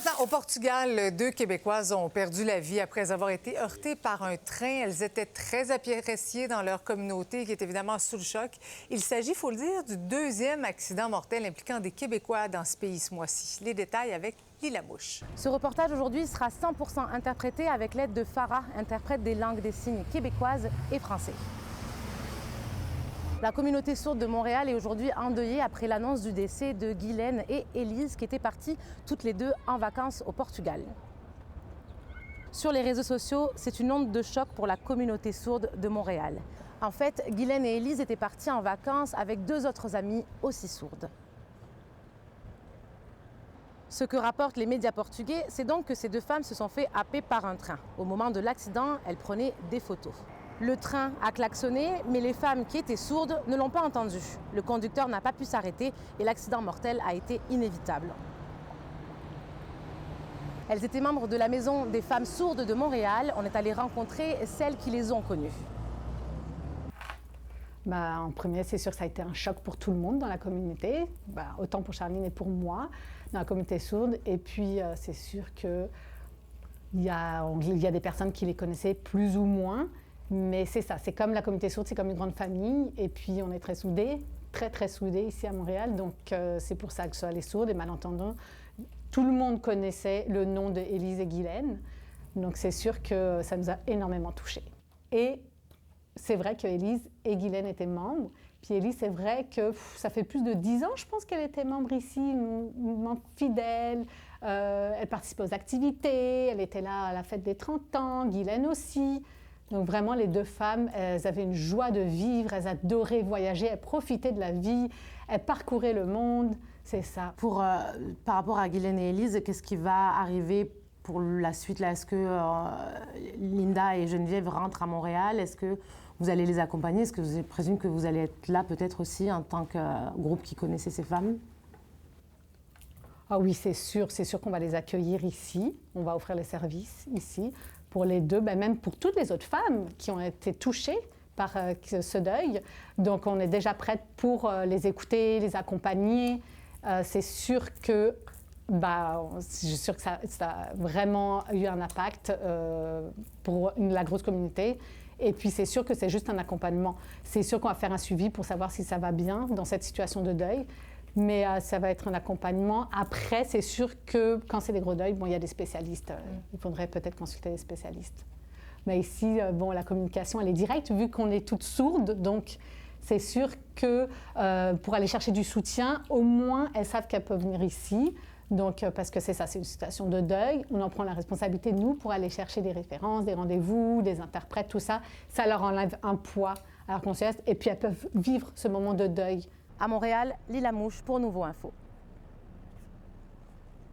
Maintenant, au Portugal, 2 Québécoises ont perdu la vie après avoir été heurtées par un train. Elles étaient très appréciées dans leur communauté, qui est évidemment sous le choc. Il s'agit, il faut le dire, du 2e accident mortel impliquant des Québécois dans ce pays ce mois-ci. Les détails avec Lila Mouche. Ce reportage aujourd'hui sera 100% interprété avec l'aide de Farah, interprète des langues des signes québécoises et français. La communauté sourde de Montréal est aujourd'hui endeuillée après l'annonce du décès de Guylaine et Élise qui étaient parties toutes les deux en vacances au Portugal. Sur les réseaux sociaux, c'est une onde de choc pour la communauté sourde de Montréal. En fait, Guylaine et Élise étaient parties en vacances avec 2 autres amies aussi sourdes. Ce que rapportent les médias portugais, c'est donc que ces 2 femmes se sont fait happer par un train. Au moment de l'accident, elles prenaient des photos. Le train a klaxonné, mais les femmes qui étaient sourdes ne l'ont pas entendu. Le conducteur n'a pas pu s'arrêter et l'accident mortel a été inévitable. Elles étaient membres de la Maison des femmes sourdes de Montréal. On est allé rencontrer celles qui les ont connues. En premier, c'est sûr que ça a été un choc pour tout le monde dans la communauté, autant pour Charline et pour moi, dans la communauté sourde. Et puis, c'est sûr qu'il y a des personnes qui les connaissaient plus ou moins. Mais c'est ça, c'est comme la communauté sourde, c'est comme une grande famille. Et puis, on est très soudés, très soudés ici à Montréal. Donc, c'est pour ça que ce soit les sourdes et malentendants. Tout le monde connaissait le nom de Élise et Guylaine. Donc, c'est sûr que ça nous a énormément touchés. Et c'est vrai que Élise et Guylaine étaient membres. Puis Élise, c'est vrai que ça fait plus de 10 ans, je pense qu'elle était membre ici, une membre fidèle. Elle participait aux activités, elle était là à la fête des 30 ans, Guylaine aussi. Donc vraiment, les 2 femmes, elles avaient une joie de vivre, elles adoraient voyager, elles profitaient de la vie, elles parcouraient le monde, c'est ça. Par rapport à Guylaine et Élise, qu'est-ce qui va arriver pour la suite là? Est-ce que Linda et Geneviève rentrent à Montréal? Est-ce que vous allez les accompagner? Est-ce que je présume que vous allez être là peut-être aussi en tant que groupe qui connaissait ces femmes? Ah oui, c'est sûr qu'on va les accueillir ici. On va offrir les services ici pour les 2, même pour toutes les autres femmes qui ont été touchées par ce deuil. Donc, on est déjà prête pour les écouter, les accompagner. C'est sûr que ça a vraiment eu un impact pour la grosse communauté. Et puis, c'est sûr que c'est juste un accompagnement. C'est sûr qu'on va faire un suivi pour savoir si ça va bien dans cette situation de deuil. Mais ça va être un accompagnement. Après, c'est sûr que quand c'est des gros deuils, il y a des spécialistes. Il faudrait peut-être consulter des spécialistes. Mais ici, la communication, elle est directe vu qu'on est toutes sourdes. Donc, c'est sûr que pour aller chercher du soutien, au moins, elles savent qu'elles peuvent venir ici. Donc, parce que c'est ça, c'est une situation de deuil. On en prend la responsabilité, nous, pour aller chercher des références, des rendez-vous, des interprètes, tout ça. Ça leur enlève un poids à leur conscience. Et puis, elles peuvent vivre ce moment de deuil. À Montréal, Lila Mouche pour Nouveau Info.